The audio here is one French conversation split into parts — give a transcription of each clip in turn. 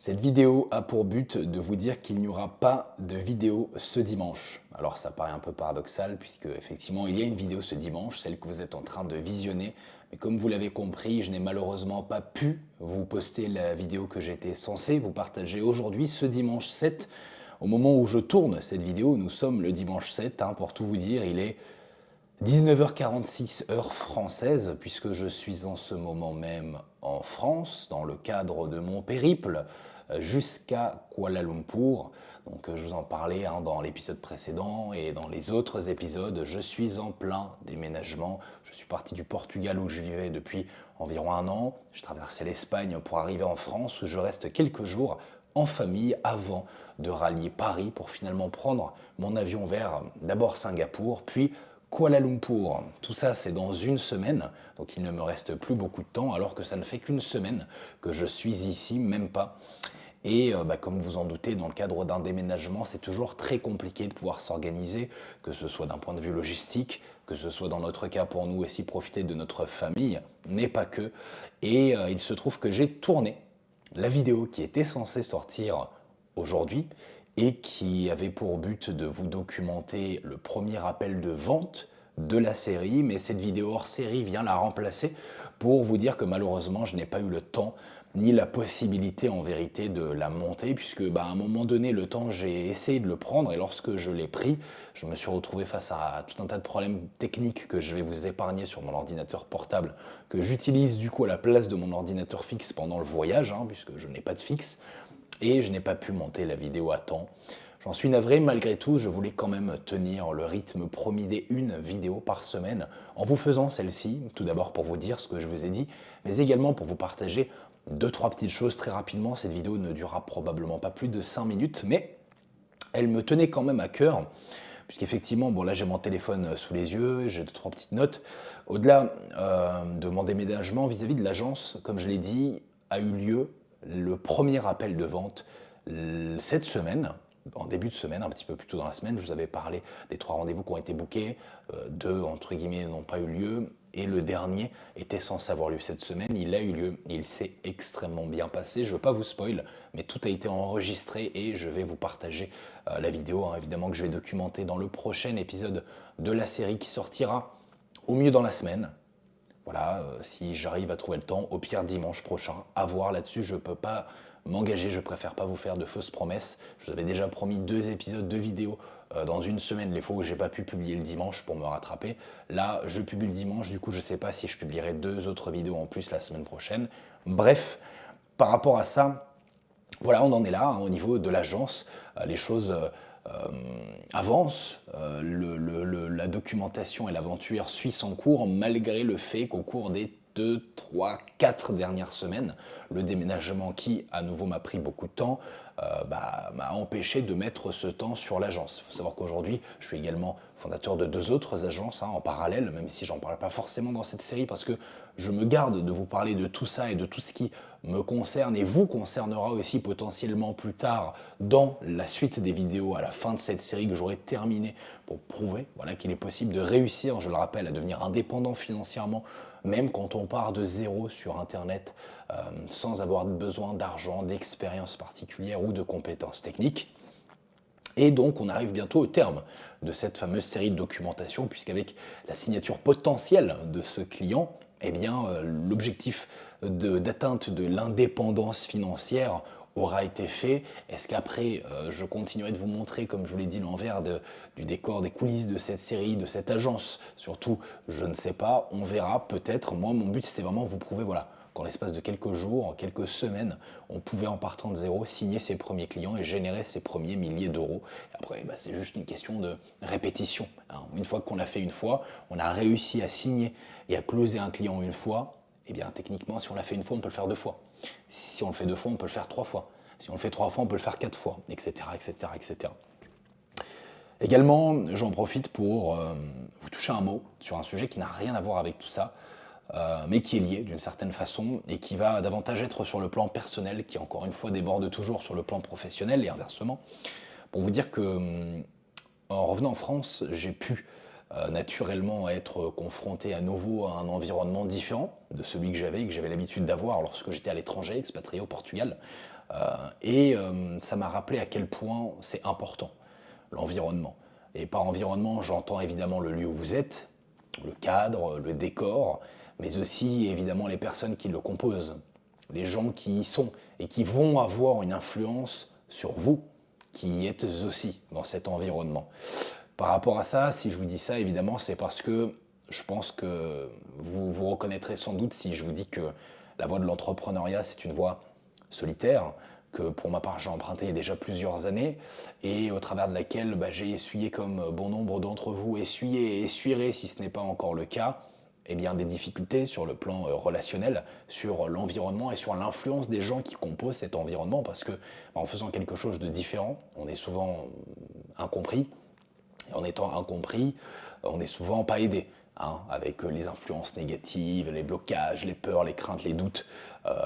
Cette vidéo a pour but de vous dire qu'il n'y aura pas de vidéo ce dimanche. Alors ça paraît un peu paradoxal puisque effectivement il y a une vidéo ce dimanche, celle que vous êtes en train de visionner. Mais comme vous l'avez compris, je n'ai malheureusement pas pu vous poster la vidéo que j'étais censé vous partager aujourd'hui, ce dimanche 7. Au moment où je tourne cette vidéo, nous sommes le dimanche 7, pour tout vous dire, il est 19h46 heure française, puisque je suis en ce moment même en France, dans le cadre de mon périple jusqu'à Kuala Lumpur. Donc je vous en parlais dans l'épisode précédent et dans les autres épisodes, je suis en plein déménagement. Je suis parti du Portugal où je vivais depuis environ un an. Je traversais l'Espagne pour arriver en France où je reste quelques jours en famille avant de rallier Paris pour finalement prendre mon avion vers d'abord Singapour, puis Kuala Lumpur. Tout ça, c'est dans une semaine, donc il ne me reste plus beaucoup de temps, alors que ça ne fait qu'une semaine que je suis ici, même pas. Et comme vous en doutez, dans le cadre d'un déménagement, c'est toujours très compliqué de pouvoir s'organiser, que ce soit d'un point de vue logistique, que ce soit dans notre cas pour nous aussi profiter de notre famille, mais pas que. Et il se trouve que j'ai tourné la vidéo qui était censée sortir aujourd'hui et qui avait pour but de vous documenter le premier appel de vente de la série, mais cette vidéo hors série vient la remplacer pour vous dire que malheureusement je n'ai pas eu le temps ni la possibilité en vérité de la monter, puisque à un moment donné le temps j'ai essayé de le prendre et lorsque je l'ai pris, je me suis retrouvé face à tout un tas de problèmes techniques que je vais vous épargner sur mon ordinateur portable, que j'utilise du coup à la place de mon ordinateur fixe pendant le voyage, puisque je n'ai pas de fixe, et je n'ai pas pu monter la vidéo à temps. J'en suis navré, malgré tout, je voulais quand même tenir le rythme promis des une vidéo par semaine en vous faisant celle-ci, tout d'abord pour vous dire ce que je vous ai dit, mais également pour vous partager deux, trois petites choses très rapidement. Cette vidéo ne durera probablement pas plus de 5 minutes, mais elle me tenait quand même à cœur, puisqu'effectivement, bon là j'ai mon téléphone sous les yeux, j'ai deux, trois petites notes. Au-delà de mon déménagement vis-à-vis de l'agence, comme je l'ai dit, a eu lieu le premier appel de vente cette semaine, en début de semaine, un petit peu plus tôt dans la semaine. Je vous avais parlé des 3 rendez-vous qui ont été bookés, 2 entre guillemets n'ont pas eu lieu, et le dernier était censé avoir lieu cette semaine. Il a eu lieu, il s'est extrêmement bien passé. Je ne veux pas vous spoil, mais tout a été enregistré et je vais vous partager la vidéo, évidemment, que je vais documenter dans le prochain épisode de la série qui sortira au mieux dans la semaine. Voilà, si j'arrive à trouver le temps, au pire dimanche prochain, à voir là-dessus, je ne peux pas m'engager, je préfère pas vous faire de fausses promesses. Je vous avais déjà promis 2 épisodes, 2 vidéos dans une semaine, les fois où j'ai pas pu publier le dimanche pour me rattraper. Là, je publie le dimanche, du coup je sais pas si je publierai 2 autres vidéos en plus la semaine prochaine. Bref, par rapport à ça, voilà, on en est là, au niveau de l'agence, les choses avancent, la documentation et l'aventure suit son cours, malgré le fait qu'au cours des 2, 3, 4 dernières semaines, le déménagement qui, à nouveau, m'a pris beaucoup de temps, m'a empêché de mettre ce temps sur l'agence. Il faut savoir qu'aujourd'hui, je suis également fondateur de 2 autres agences en parallèle, même si j'en parle pas forcément dans cette série, parce que je me garde de vous parler de tout ça et de tout ce qui me concerne et vous concernera aussi potentiellement plus tard dans la suite des vidéos à la fin de cette série que j'aurai terminée pour prouver qu'il est possible de réussir, je le rappelle, à devenir indépendant financièrement, même quand on part de zéro sur Internet, sans avoir besoin d'argent, d'expérience particulière ou de compétences techniques. Et donc on arrive bientôt au terme de cette fameuse série de documentation, puisqu'avec la signature potentielle de ce client, l'objectif d'atteinte de l'indépendance financière aura été fait. Est-ce qu'après, je continuerai de vous montrer, comme je vous l'ai dit, l'envers du décor, des coulisses de cette série, de cette agence? Surtout, je ne sais pas, on verra peut-être. Moi, mon but, c'était vraiment vous prouver, qu'en l'espace de quelques jours, en quelques semaines, on pouvait, en partant de zéro, signer ses premiers clients et générer ses premiers milliers d'euros. Après, c'est juste une question de répétition. Une fois qu'on l'a fait une fois, on a réussi à signer et à closer un client une fois, techniquement, si on l'a fait une fois, on peut le faire 2 fois. Si on le fait 2 fois, on peut le faire 3 fois. Si on le fait 3 fois, on peut le faire 4 fois, etc., etc., etc. Également, j'en profite pour vous toucher un mot sur un sujet qui n'a rien à voir avec tout ça, mais qui est lié d'une certaine façon et qui va davantage être sur le plan personnel, qui encore une fois déborde toujours sur le plan professionnel et inversement. Pour vous dire que en revenant en France, j'ai pu naturellement être confronté à nouveau à un environnement différent de celui que j'avais l'habitude d'avoir lorsque j'étais à l'étranger, expatrié au Portugal. Ça m'a rappelé à quel point c'est important, l'environnement. Et par environnement, j'entends évidemment le lieu où vous êtes, le cadre, le décor, mais aussi évidemment les personnes qui le composent, les gens qui y sont et qui vont avoir une influence sur vous, qui êtes aussi dans cet environnement. Par rapport à ça, si je vous dis ça, évidemment, c'est parce que je pense que vous vous reconnaîtrez sans doute si je vous dis que la voie de l'entrepreneuriat, c'est une voie solitaire, que pour ma part j'ai emprunté il y a déjà plusieurs années, et au travers de laquelle j'ai essuyé, comme bon nombre d'entre vous, essuyé et essuierez, si ce n'est pas encore le cas, eh bien, des difficultés sur le plan relationnel, sur l'environnement et sur l'influence des gens qui composent cet environnement, parce que en faisant quelque chose de différent, on est souvent incompris, et en étant incompris, on n'est souvent pas aidé, hein, avec les influences négatives, les blocages, les peurs, les craintes, les doutes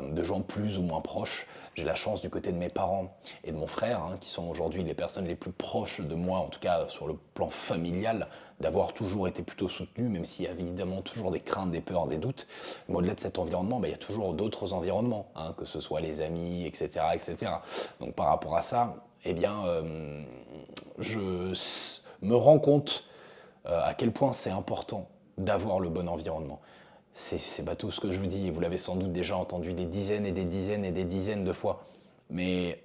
de gens plus ou moins proches. J'ai la chance du côté de mes parents et de mon frère, hein, qui sont aujourd'hui les personnes les plus proches de moi, en tout cas sur le plan familial, d'avoir toujours été plutôt soutenu, même s'il y a évidemment toujours des craintes, des peurs, des doutes. Mais au-delà de cet environnement, il y a toujours d'autres environnements, hein, que ce soit les amis, etc., etc. Donc par rapport à ça, eh bien, je me rends compte à quel point c'est important d'avoir le bon environnement. C'est bateau ce que je vous dis, et vous l'avez sans doute déjà entendu des dizaines et des dizaines et des dizaines de fois. Mais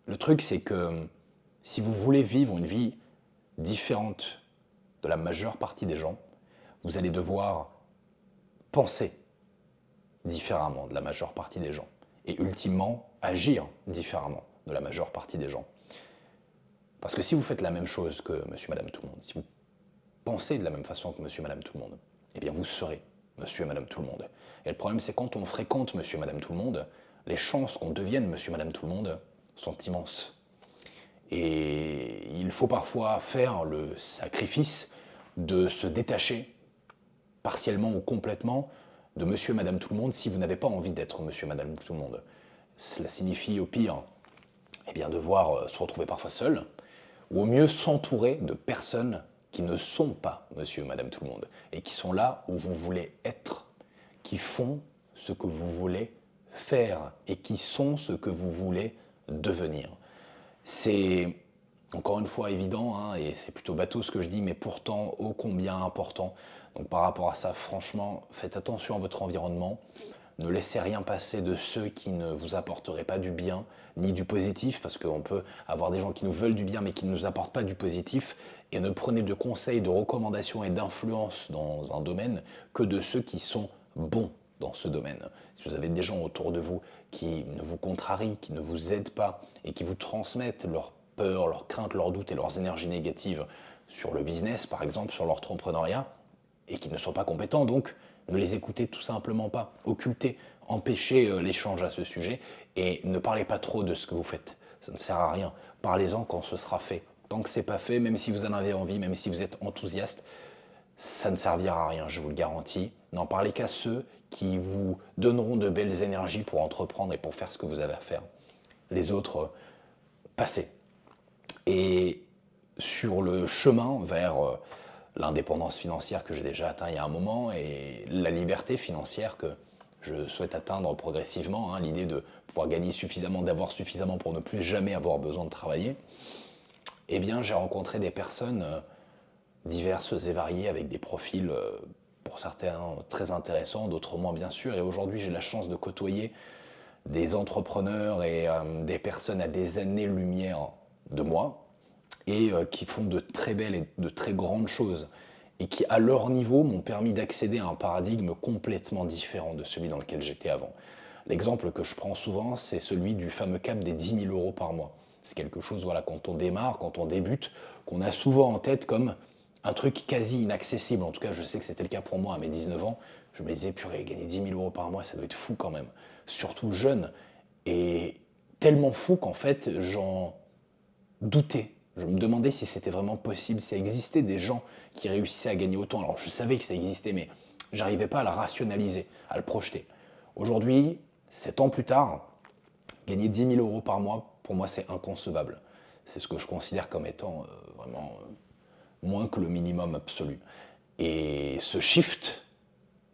le truc, c'est que si vous voulez vivre une vie différente de la majeure partie des gens, vous allez devoir penser différemment de la majeure partie des gens. Et ultimement, agir différemment de la majeure partie des gens. Parce que si vous faites la même chose que monsieur, madame, tout le monde, si vous pensez de la même façon que monsieur, madame, tout le monde, eh bien vous serez monsieur et madame, tout le monde. Et le problème, c'est quand on fréquente monsieur, madame, tout le monde, les chances qu'on devienne monsieur, madame, tout le monde sont immenses. Et il faut parfois faire le sacrifice de se détacher partiellement ou complètement de monsieur et madame tout le monde si vous n'avez pas envie d'être monsieur et madame tout le monde. Cela signifie au pire eh bien, devoir se retrouver parfois seul, ou au mieux s'entourer de personnes qui ne sont pas monsieur et madame tout le monde, et qui sont là où vous voulez être, qui font ce que vous voulez faire, et qui sont ce que vous voulez devenir. C'est encore une fois évident, hein, et c'est plutôt bateau ce que je dis, mais pourtant ô combien important. Donc par rapport à ça, franchement, faites attention à votre environnement. Ne laissez rien passer de ceux qui ne vous apporteraient pas du bien, ni du positif, parce qu'on peut avoir des gens qui nous veulent du bien, mais qui ne nous apportent pas du positif. Et ne prenez de conseils, de recommandations et d'influence dans un domaine que de ceux qui sont bons dans ce domaine. Si vous avez des gens autour de vous qui ne vous contrarient, qui ne vous aident pas et qui vous transmettent leurs peurs, leurs craintes, leurs doutes et leurs énergies négatives sur le business, par exemple, sur l'entrepreneuriat, et qui ne sont pas compétents, donc ne les écoutez tout simplement pas. Occultez, empêchez l'échange à ce sujet et ne parlez pas trop de ce que vous faites. Ça ne sert à rien. Parlez-en quand ce sera fait. Tant que c'est pas fait, même si vous en avez envie, même si vous êtes enthousiaste, ça ne servira à rien, je vous le garantis. N'en parlez qu'à ceux qui vous donneront de belles énergies pour entreprendre et pour faire ce que vous avez à faire. Les autres, passez. Et sur le chemin vers l'indépendance financière que j'ai déjà atteint il y a un moment et la liberté financière que je souhaite atteindre progressivement, hein, l'idée de pouvoir gagner suffisamment, d'avoir suffisamment pour ne plus jamais avoir besoin de travailler, eh bien j'ai rencontré des personnes diverses et variées avec des profils pour certains très intéressants, d'autres moins bien sûr, et aujourd'hui j'ai la chance de côtoyer des entrepreneurs et des personnes à des années-lumière de moi, et qui font de très belles et de très grandes choses, et qui, à leur niveau, m'ont permis d'accéder à un paradigme complètement différent de celui dans lequel j'étais avant. L'exemple que je prends souvent, c'est celui du fameux cap des 10 000 euros par mois. C'est quelque chose, voilà, quand on démarre, quand on débute, qu'on a souvent en tête comme un truc quasi inaccessible. En tout cas, je sais que c'était le cas pour moi à mes 19 ans. Je me disais, purée, gagner 10 000 euros par mois, ça doit être fou quand même. Surtout jeune. Et tellement fou qu'en fait, j'en doutais. Je me demandais si c'était vraiment possible, s'il existait des gens qui réussissaient à gagner autant. Alors je savais que ça existait, mais j'arrivais pas à le rationaliser, à le projeter. Aujourd'hui, 7 ans plus tard, gagner 10 000 euros par mois, pour moi, c'est inconcevable. C'est ce que je considère comme étant vraiment moins que le minimum absolu. Et ce shift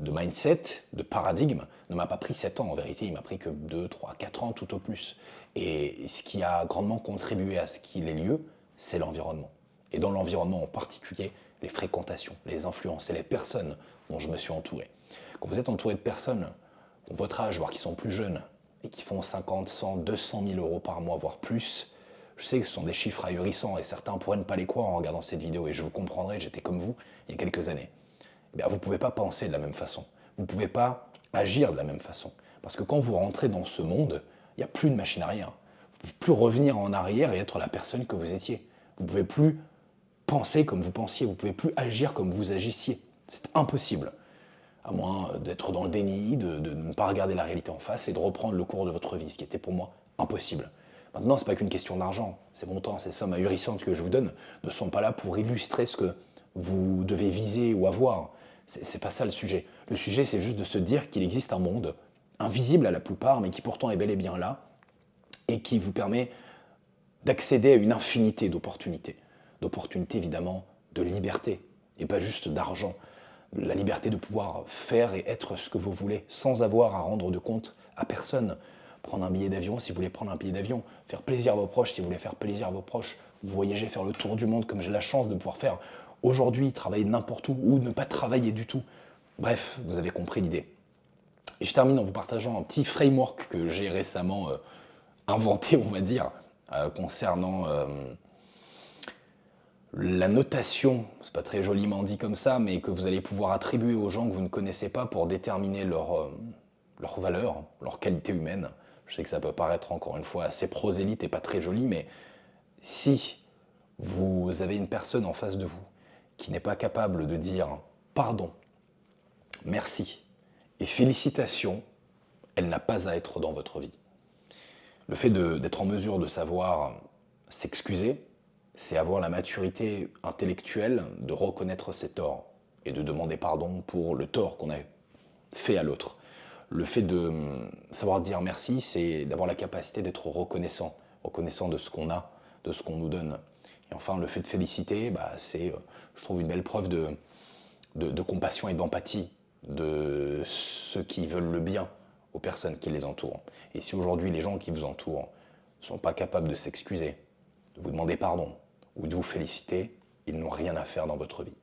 de mindset, de paradigme, ne m'a pas pris 7 ans. En vérité, il m'a pris que 2, 3, 4 ans tout au plus. Et ce qui a grandement contribué à ce qu'il ait lieu, c'est l'environnement. Et dans l'environnement en particulier, les fréquentations, les influences et les personnes dont je me suis entouré. Quand vous êtes entouré de personnes qui ont votre âge, voire qui sont plus jeunes, et qui font 50, 100, 200 000 euros par mois, voire plus, je sais que ce sont des chiffres ahurissants et certains pourraient ne pas les croire en regardant cette vidéo et je vous comprendrai, j'étais comme vous il y a quelques années. Eh bien, vous ne pouvez pas penser de la même façon, vous ne pouvez pas agir de la même façon. Parce que quand vous rentrez dans ce monde, il n'y a plus de machine à rien. Vous ne pouvez plus revenir en arrière et être la personne que vous étiez. Vous ne pouvez plus penser comme vous pensiez, vous ne pouvez plus agir comme vous agissiez. C'est impossible. À moins d'être dans le déni, de ne pas regarder la réalité en face et de reprendre le cours de votre vie, ce qui était pour moi impossible. Maintenant, ce n'est pas qu'une question d'argent. Ces montants, ces sommes ahurissantes que je vous donne ne sont pas là pour illustrer ce que vous devez viser ou avoir. C'est pas ça le sujet. Le sujet, c'est juste de se dire qu'il existe un monde, invisible à la plupart, mais qui pourtant est bel et bien là, et qui vous permet d'accéder à une infinité d'opportunités. D'opportunités, évidemment, de liberté, et pas juste d'argent. La liberté de pouvoir faire et être ce que vous voulez, sans avoir à rendre de compte à personne. Prendre un billet d'avion si vous voulez prendre un billet d'avion, faire plaisir à vos proches si vous voulez faire plaisir à vos proches, voyager, faire le tour du monde comme j'ai la chance de pouvoir faire aujourd'hui, travailler n'importe où ou ne pas travailler du tout. Bref, vous avez compris l'idée. Et je termine en vous partageant un petit framework que j'ai récemment inventé, on va dire, concernant la notation, c'est pas très joliment dit comme ça, mais que vous allez pouvoir attribuer aux gens que vous ne connaissez pas pour déterminer leur valeur, leur qualité humaine. Je sais que ça peut paraître encore une fois assez prosélyte et pas très joli, mais si vous avez une personne en face de vous qui n'est pas capable de dire pardon, merci et félicitations, elle n'a pas à être dans votre vie. Le fait d'être en mesure de savoir s'excuser, c'est avoir la maturité intellectuelle de reconnaître ses torts et de demander pardon pour le tort qu'on a fait à l'autre. Le fait de savoir dire merci, c'est d'avoir la capacité d'être reconnaissant, reconnaissant de ce qu'on a, de ce qu'on nous donne. Et enfin, le fait de féliciter, c'est, je trouve, une belle preuve de compassion et d'empathie de ceux qui veulent le bien aux personnes qui les entourent. Et si aujourd'hui les gens qui vous entourent ne sont pas capables de s'excuser, de vous demander pardon ou de vous féliciter, ils n'ont rien à faire dans votre vie.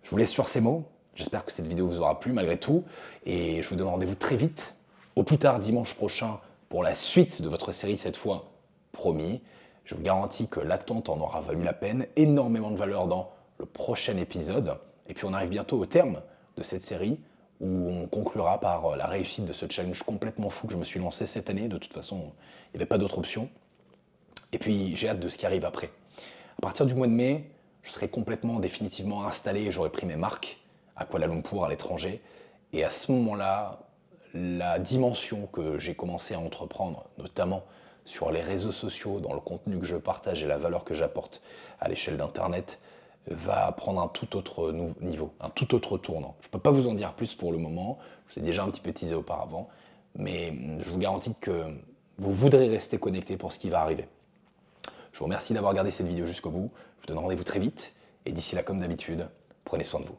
Je vous laisse sur ces mots. J'espère que cette vidéo vous aura plu malgré tout. Et je vous donne rendez-vous très vite, au plus tard dimanche prochain, pour la suite de votre série, cette fois promis. Je vous garantis que l'attente en aura valu la peine, énormément de valeur dans le prochain épisode. Et puis on arrive bientôt au terme de cette série où on conclura par la réussite de ce challenge complètement fou que je me suis lancé cette année. De toute façon, il n'y avait pas d'autre option. Et puis j'ai hâte de ce qui arrive après. À partir du mois de mai, je serai complètement, définitivement installé et j'aurai pris mes marques à Kuala Lumpur, à l'étranger. Et à ce moment-là, la dimension que j'ai commencé à entreprendre, notamment sur les réseaux sociaux, dans le contenu que je partage et la valeur que j'apporte à l'échelle d'Internet, va prendre un tout autre niveau, un tout autre tournant. Je ne peux pas vous en dire plus pour le moment, je vous ai déjà un petit peu teasé auparavant, mais je vous garantis que vous voudrez rester connecté pour ce qui va arriver. Je vous remercie d'avoir regardé cette vidéo jusqu'au bout, je vous donne rendez-vous très vite, et d'ici là, comme d'habitude, prenez soin de vous.